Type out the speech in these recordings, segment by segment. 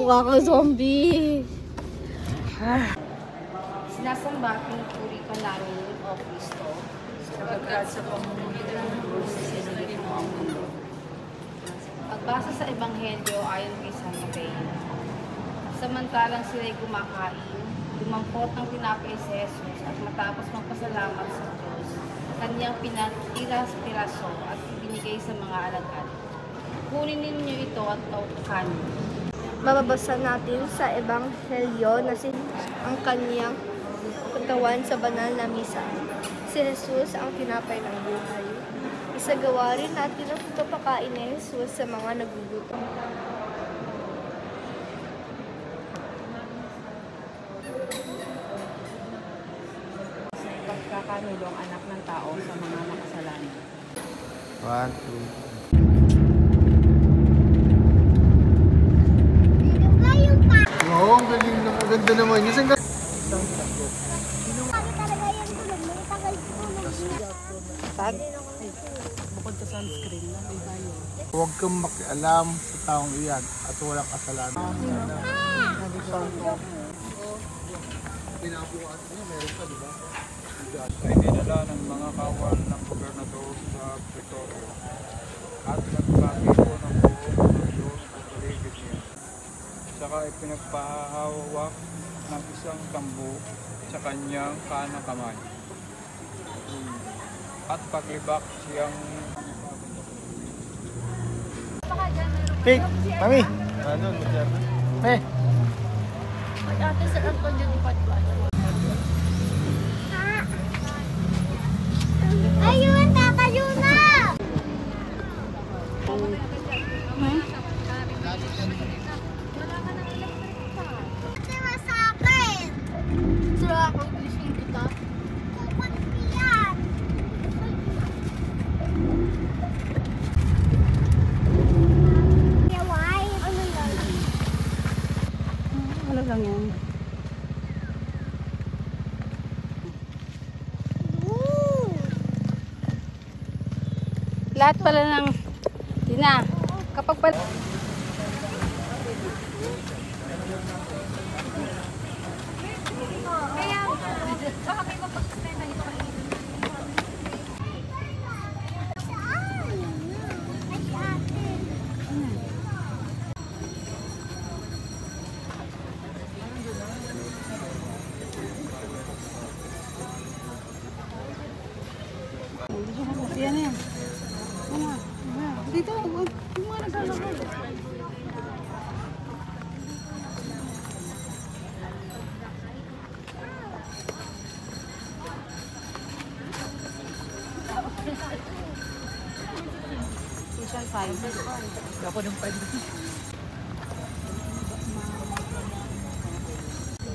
mukha kang zombie. Sinasamba at pinupuri ka namin, O Kristo, sapagkat sa pamumugitan ng krus, sinunod mo ang mundo. Pagbasa sa Ebanghelyo ayon kay San Mateo. Samantalang sila'y kumakain, dumampot ng tinapay si Jesus at matapos magpasalamat sa Diyos, kanyang pinagtiras-piraso at ibinigay sa mga alagad. Kunin ninyo ito at kanin. Mababasa natin sa Ebanghelyo na si ang kanyang katawan sa banal na misa. Si Jesus ang tinapay ng buhay. Isagawa rin natin ang pagpapakain ni Jesus sa mga nagugutom. Pagkakanulo ang anak ng tao sa mga makasalanan. 1, 2. Oo, ang galing na. Maganda naman yun. Pag? Bukod sa sunscreen na may tayo. Huwag kang makialam sa taong iyan at walang kasalanan. Pinabukasan niya, meron pa, di ba? Ay dinala ng mga kawal ng gobernador sa Pretorio at nagbagi po ng buong ng Diyos sa paligid niya. Saka ipinagpahawak ng isang tambo sa kanyang kanang kamay. At paglibak siyang Hey, mami! Ano, masyado? Hey! Ate, sir, ang kanya di patwan. Ayun, tatayo na! Sira sa akin! Sira ako, gising kita. Kupot yan! Yaway, ano lang? Ano lang yan? Lahat pala ng Tina, kapag pala yan yan. Dito, huwag mo naglalakad. Station 5. Ako ng 5.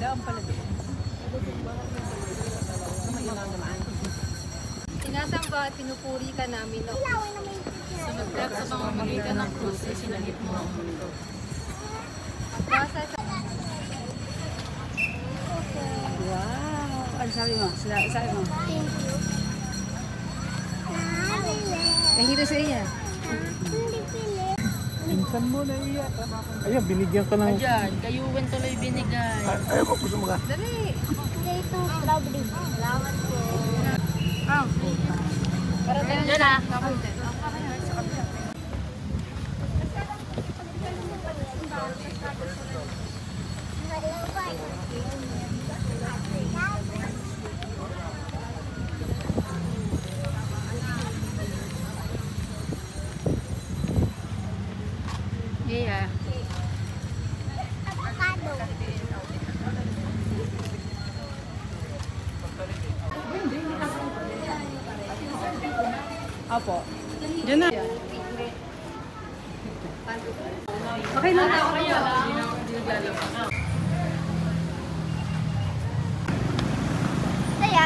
Daan pala doon. Sinasamba at pinupuri ka namin na Sapagkat sa pamamagitan ng krus, isinagip mo ang mundo. pagbasa sa... Wow! Ano sabi mo? Sabi mo? Thank you. Nahito sa iya. Hindi pili. Pinsan mo na iya. Ayun, binigyan ka ng... Ayan, kayuwan tuloy binigay. Ayaw ko gusto mga... Dali! Dito, strawberry. Salamat po. Para tayo dyan ah. Yeah. Apo. Diyan na. Okay lang ako kayo. Kaya.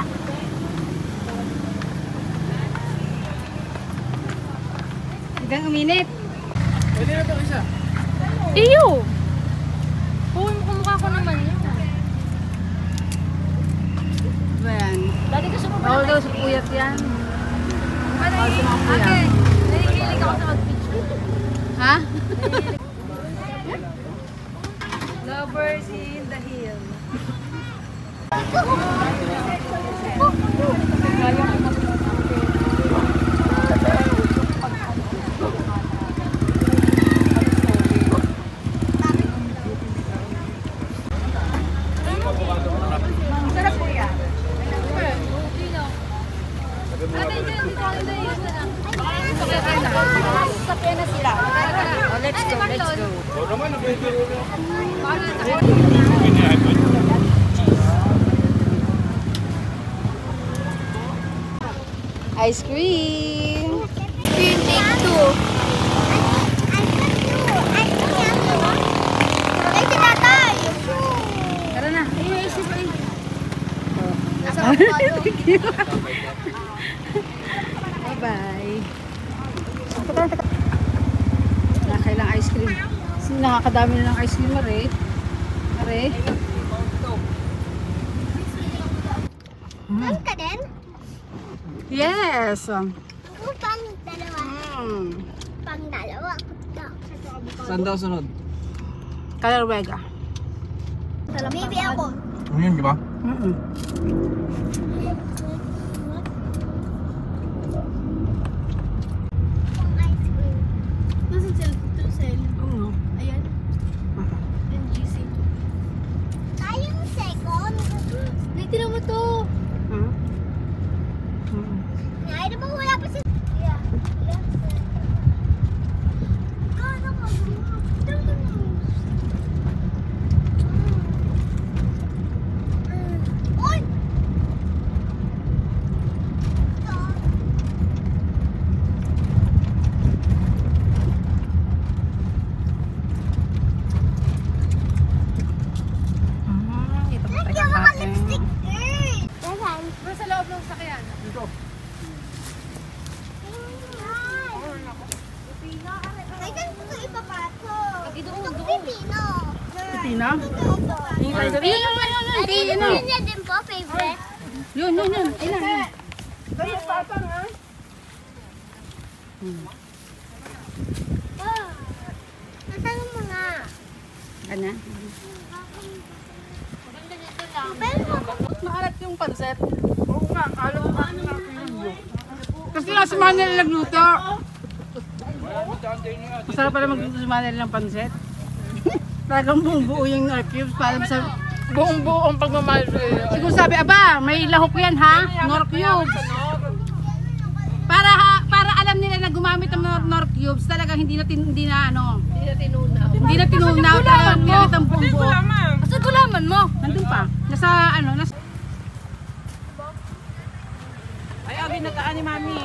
Hanggang uminit. Pwede na ito isa. Iyo! Kumukha ko naman yun. Ba yan? Dati gusto mo ba? Bawal daw sa puyat yan. Okay. Nahihilig ako sa mag-picture. Ha? First in the hill. Sarap po yan. Sa pena sila. Oh, let's go, let's go. Ice cream. Cream take two. Ay, si tatay! Tara na. Ay, isip ay. Nasa avocado. Bye-bye. Nakailang ice cream. Nakakadami na ng ice cream, Mare. Mare. Saan ka din? Yes. Ako pang dalawa. Pang dalawa. Saan daw sunod? Kalarwega. Baby ako. Ano yun, di ba? Pang ice cream. Nasaan sila? Ito sila. Oo. Ayan. NGC. Tayong second. Naitin mo to. Ay, diba wala pa si... Yeah. Ano ka? Oy! Ito po Lagyan tayo mo ka kakain. lipstick, girl! Dahan. Pero sa loob ng sakyan. Dito. Ay, saan ko ito ipapasok? Doon, Ito doon. pipino. Pipino? Pipino niya din po, favorite. Yun. Ilan? Natanong mo nga. Ano? Pero Maalat yung pansit. Oo nga, alam mo kasi nga si Manel nagluto. Masarap pala magluto si Manel ng pansit. Talagang buong buo yung Nor Cubes. Para sa buong buo ang pagmamahal sa iyo. Siguro sabi, aba, may lahok yan ha, Nor Cubes. Para alam nila na gumamit ng Nor Cubes, talagang hindi na tinunaw. Hindi na tinunaw. Talagang ginamit ang buong buo. Asa gulaman mo? Nandun pa. Nasa ano, nasa... Ay, binataan ni Mami.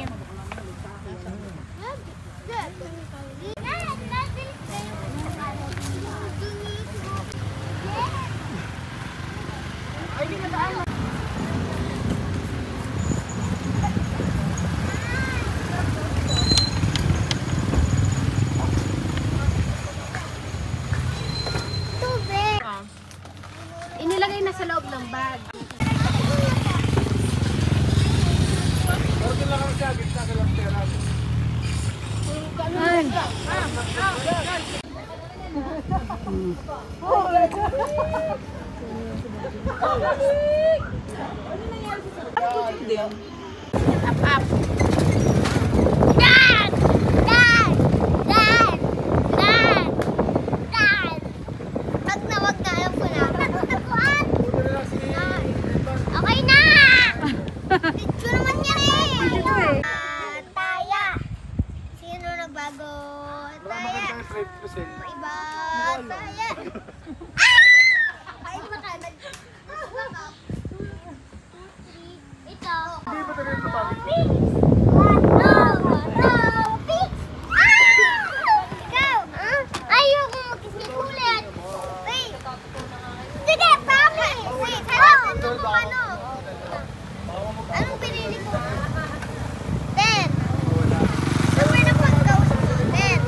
inilagay na sa loob ng bag. Ay. Up. Dad! Dad! Dad! Dad! Dad! Wag na, alam ko na. Taguan! Okay na! Picture naman niya eh! Taya! Sino nagbago? Taya! Iba! Taya! Ay, baka ito. Hindi ba talaga ito pa? Ayoko magkisikulit. Wait. Sige, bakit? Wait, hanapin mo kung ano. Anong pinili ko? 10. Number na pag daw sa 10.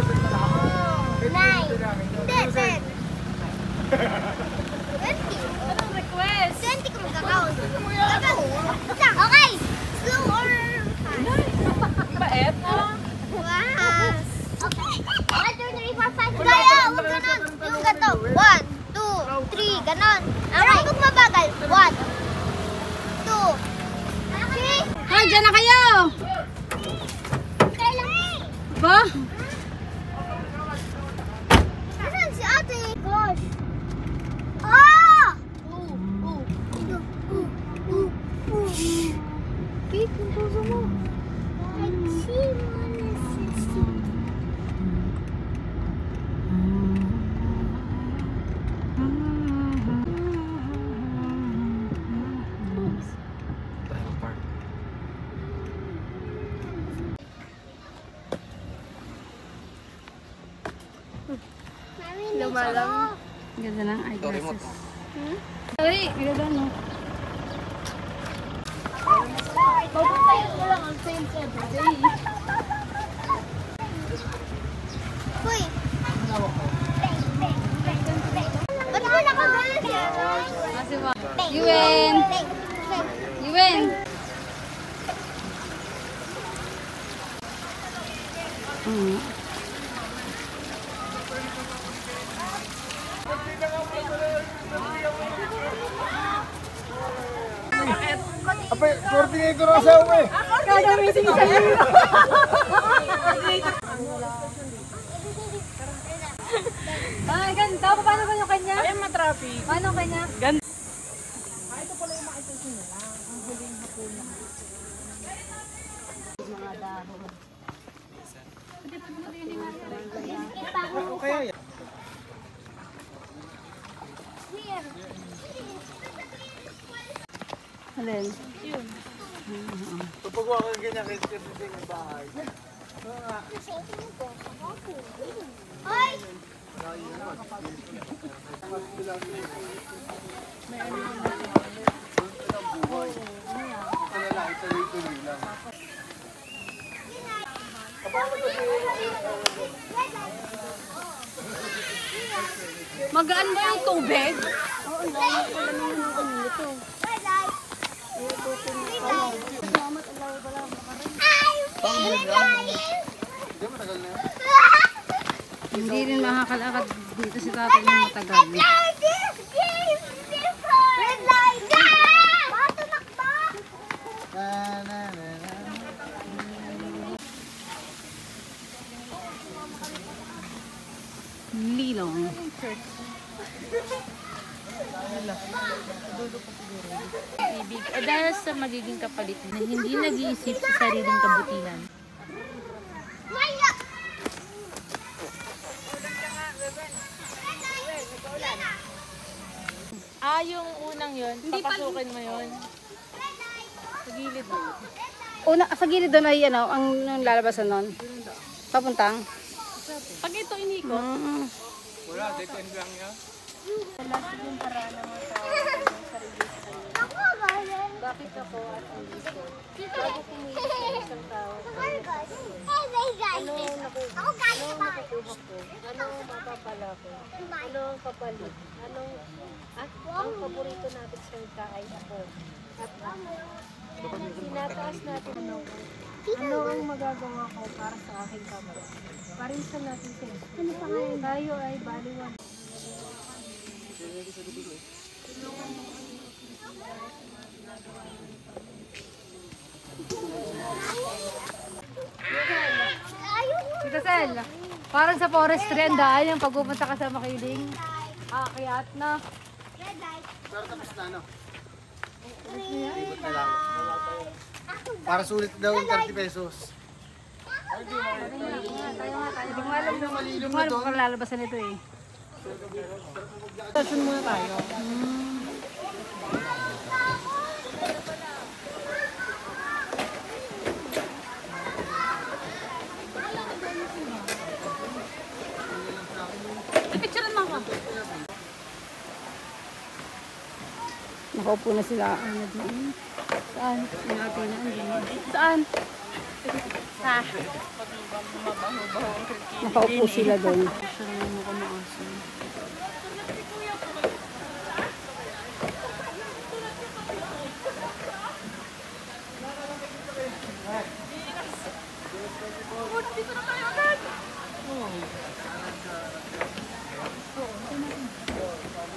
9. Hindi, 10. lumalang. Ganda ng eyeglasses. Ay, ganda no. Papuntayan mo lang ang sales everyday. Uy! Ba't mo nakagalit yan? Yuen! Yuen! Ape, coordinator kasi ako eh. Gagamitin sa iyo! Ah, ganda. Paano ba yung kanya? Ay, matraffic. Paano kanya? Ganda. Ito pala yung makita nila. Ang huling hapon na. Mga dahon. Kaya yan. Alin? Kapag wala kang ganyan, kasi yung bahay. Ay! Magaan ba yung tubig? Hindi rin makakalakad dito si tatay ng matagal. Red light! Bato nakba! Lilong. Ibig, dahil sa magiging kapalit na hindi nag-iisip sa sariling kabutihan. Yung unang yun, papasukin mo yun. Sa gilid mo. Sa gilid doon ay ano, ang lalabasan nun. Papuntang. Pag ito iniko, Wala, depende lang yan. Bakit ako at ang gusto? Bago pumili sa isang tao, ano nakukuha ko? Ano mapapala ko? Ano ang kapalit? Ang paborito natin salita ay ako. At tinataas natin ano ang magagawa ko para sa aking kapwa? Parisan natin siya. Ano pa ngayon? Tayo ay baliwan. Tita Sel, parang sa forestry ang daan yung pagpupunta ka sa Makiling. Akyat na. Pero tapos na ano? Ibot na lang. Para sulit daw yung 30 pesos. Hindi mo alam kung lalabasan ito eh. Station muna tayo. Picturean mo ako. Nakaupo na sila. Saan? Saan? Ha? Nakaupo sila doon.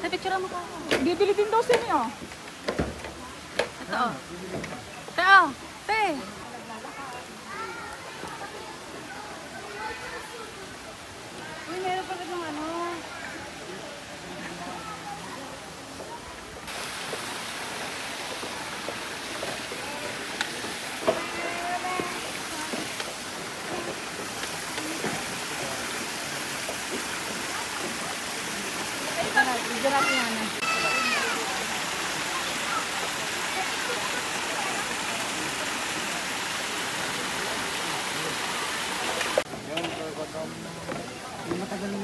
Picture mo ko. Bibili din daw sila niyo. Ito. Teo. Te. Uy, meron pa ng ano. Video natin yan. Matagal na.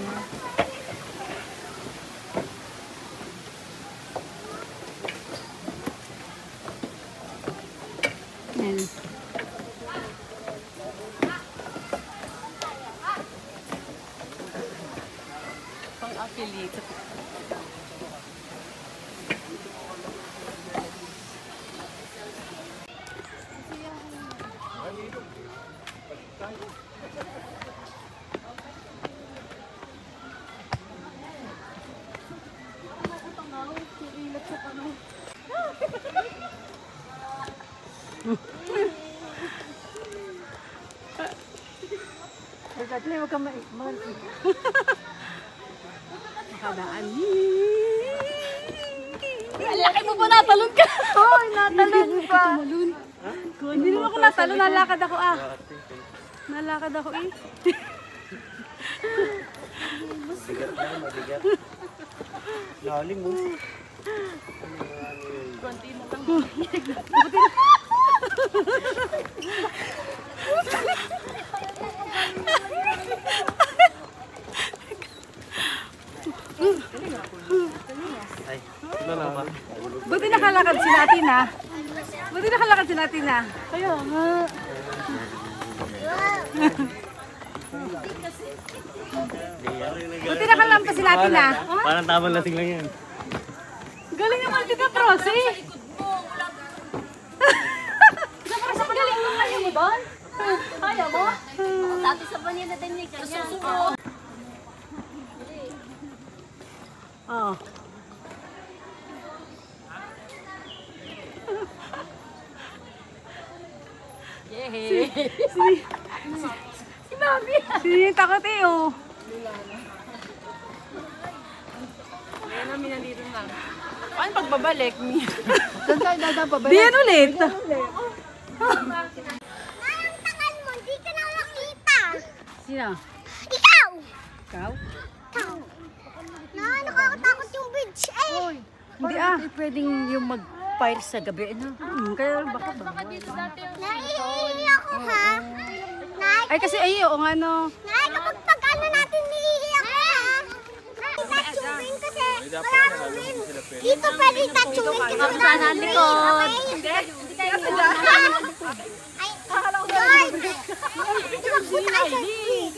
maliliit. Makadaan. Laki mo pa, natalon ka! Hoy, natalon pa. Hindi naman ako natalon, nalakad ako ah. Nalakad ako eh. Lalim mo. Konti mo lang. Ay, wala na ba? Buti nakalakad si natin ah. Buti nakalakad si natin ah. Kaya nga. Buti nakalampas si natin ah. Parang tamang lasing lang yan. Galing naman kita, Prosi. Sa galing mo kaya mo doon? Kaya mo? Dati sa banyan na din niya ganyan. Oo. Yehey! Si Mami! Takot eh oh. Ayan namin nandito na. Paano pagbabalik? Saan tayo dadang pabalik? Di yan ulit. Parang takal mo, di ka na nakita. Sino? Ikaw! Ikaw? Nakakatakot yung bridge eh. Hindi ah. Pwedeng yung mag-fire sa gabi. No? Kaya baka ba? Naiihi ako ha. Ay kasi ay yung ano. Nay, kapag pag-ano natin naiihi ako ha. Tatsumin kasi wala room. Dito pwede tatsumin kasi wala room. Hindi tayo ay, Lord! Hindi magpunta sa screen.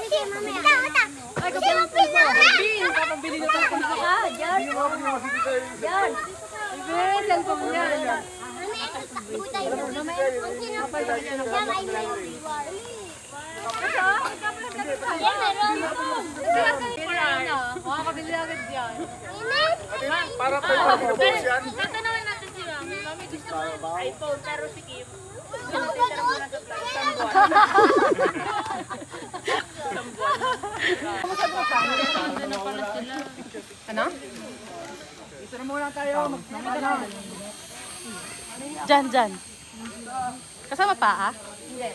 Sige, mamaya. Wata. Sige, mapila. Papabili na tayo na ka. Diyan. Diyan. Ibe, cellphone mo yan. Makakabili agad yan. Para pa yung pinubos yan. Tatanungin natin si Mami. Mami, gusto mo iPhone, pero si Kim. Ano? Dyan. Kasama pa ah? Hindi.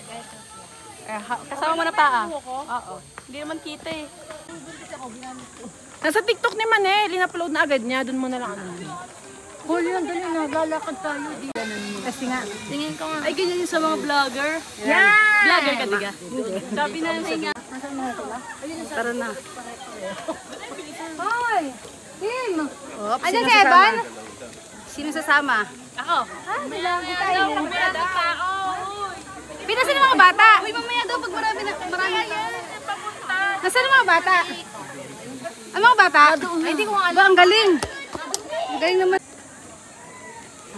Kasama mo na pa ah? Oo. Hindi naman kita eh. Nasa TikTok ni Manel, in-upload na agad niya. Doon mo na lang ano. Huli lang, dali na. Lalakad tayo. Kasi nga. Tingin ko nga. Ay, ganyan yung sa mga vlogger. Yan! Vlogger ka, diga? Sabi na yung nga. Tara na. Hoy! Kim! Ano si Evan? Sino sasama? Ako. Lagi tayo. Pinasan ng mga bata? Uy, mamaya daw pag marami na. Nasaan ang mga bata? Ang mga bata? Ay, hindi ko nga alam. Ang galing. Ang galing naman.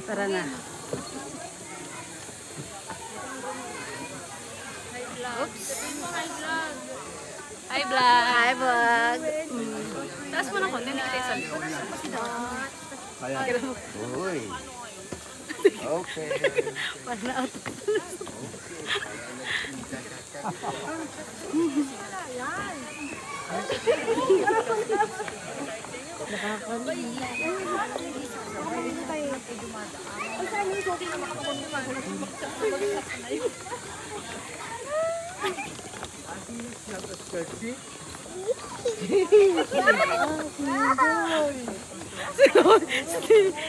Tara na. Oops. Hi, vlog. Hi, vlog. Taas mo na konti, hindi kita isang likod. Uy. Okay. Wag na out.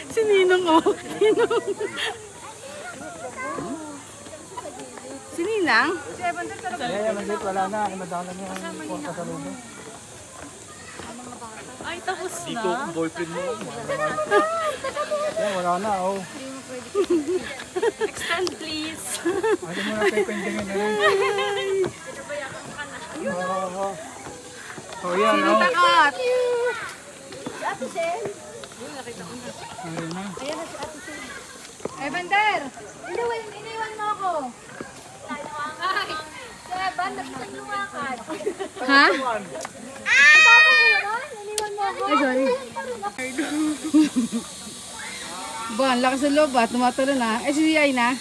Si Ninong oh. Si Ninang? Kaya nandito wala na. Madala niya ang porta sa lumo. Ay, tapos na. Ikaw ang boyfriend mo. Yan, wala na. Oh. Extend please. Ano mo na kayo pendingin na rin. Oh, yan, Sino oh. takot? Si Ate Sel. Ayun na. Ayan na si Ate Sel. Evander! Iniwan mo ako. Ay! Seban, naglumakad. Ha? Ay, sorry. Ba, ang lakas ng loob ba? Tumatalo na. Eh, si Ay na.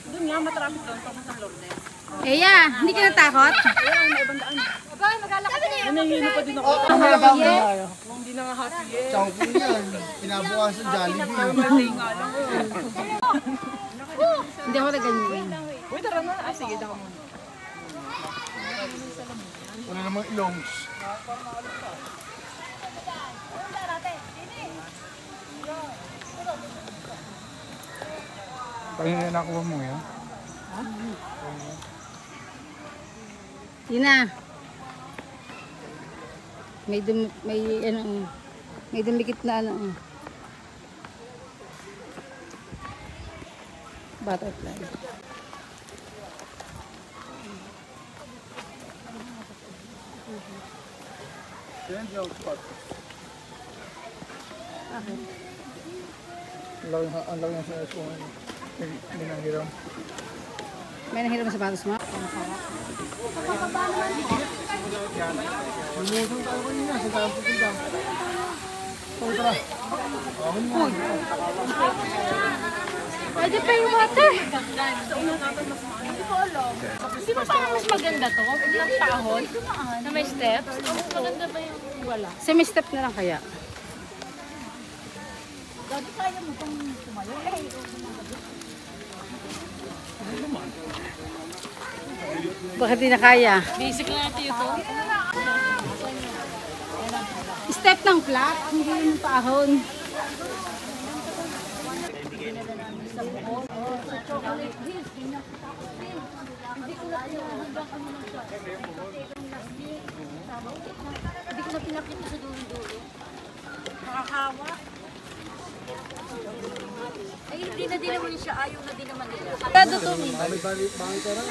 Doon nga, matraffic doon. Pag sa Lourdes. Eya, hindi ka natakot? Nanahihilo pa din ako. Ang habang tayo. Hindi na nga happy eh. Chowking yan. Pinabukasan Jollibee. Mali nga lang. Hindi ako naganyan. Uy, tara na. Ah, sige, daka muna. Wala namang ilongs. Kanina nakuha mo yan. Tina. May dumikit na ano. Butterfly. Yan yung spot. Ang laki ng sinas ko. Hindi nang hiram. May nahiram sa sapatos mo? Lumusong tayo kanina. Sa tayo pupunta. So, tara. Akin mo. Pwede pa yung water. Di ba parang mas maganda to? Ng tahon? Na may steps? Mas maganda ba yung wala? Semi-step na lang kaya. Bakit di na kaya? Basic na natin ito. Step ng flat, hindi yung tahon. Hindi ko na pinakita sa dulo-dulo. Nakakawa. Ay, hindi na din naman siya. Ayaw na din naman nila. Kado to. Bakit ka na?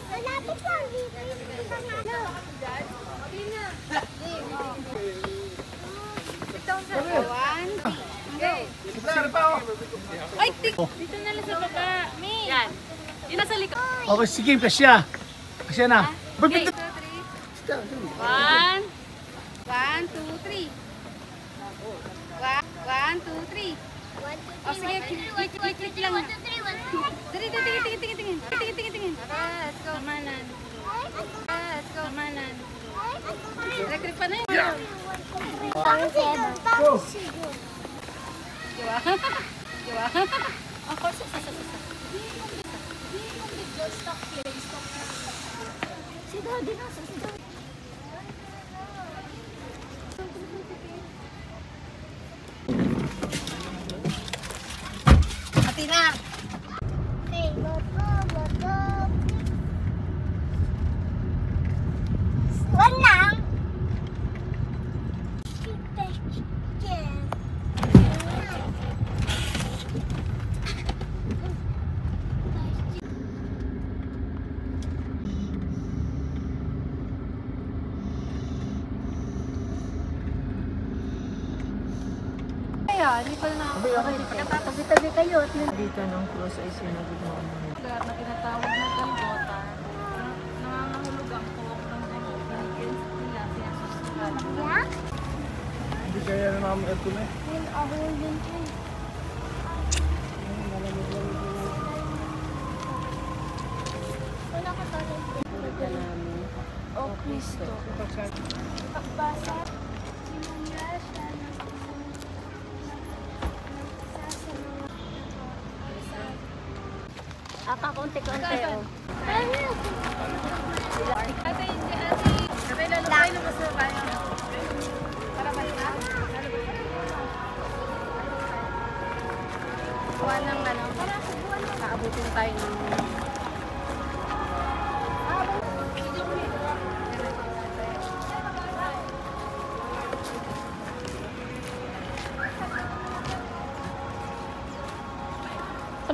Malapit lang dito. Ay, dito na lang sa baba. Yan. Yun nasa likod. Okay, sige, kasya. Kasya na. Okay. 1, 2, 3. 1, 2, 3. 1, 2, 3. O sige, click lang. Dali, tingin. Let's go. Samanan. Let's go. Samanan. Electric pa na yun. Diba? Ako, sa. Si Daddy nasa, si Daddy. Atina! Hey, loto. One lang. Tabi-tabi kayo. Dito ng cross ay sinagod mo. Lugar na tinatawag na Golgotha. Nangangahulog ang tuwak ng mga Philippines nila sinasusukan. Yeah? Hindi kaya na namin ito na. Yun, ako yun. Wala ka talaga. O Kristo. Pagbasa. Sinunya siya ng konti-konti, oh. Kuha ng ano, kaabutin tayo ng...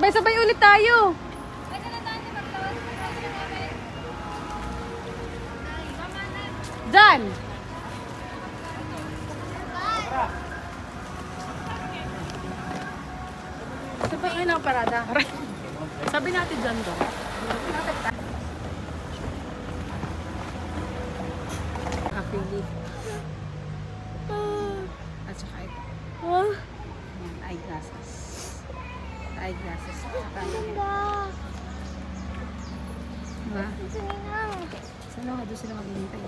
Sabay-sabay ulit tayo. Dyan. Sabay kayo ng parada. Sabi natin dyan doon. Apili. At saka ito. Ayan, eyeglasses. Eyeglasses. Ganda. Diba? Tingnan. Sana nga doon sila maghihintay.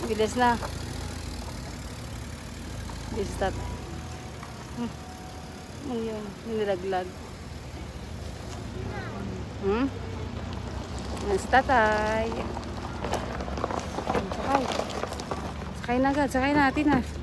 Bilis na. Bilis that. Ano yun? Nilaglag. Yan si tatay. Sakay. Sakay na agad. Sakay natin ah.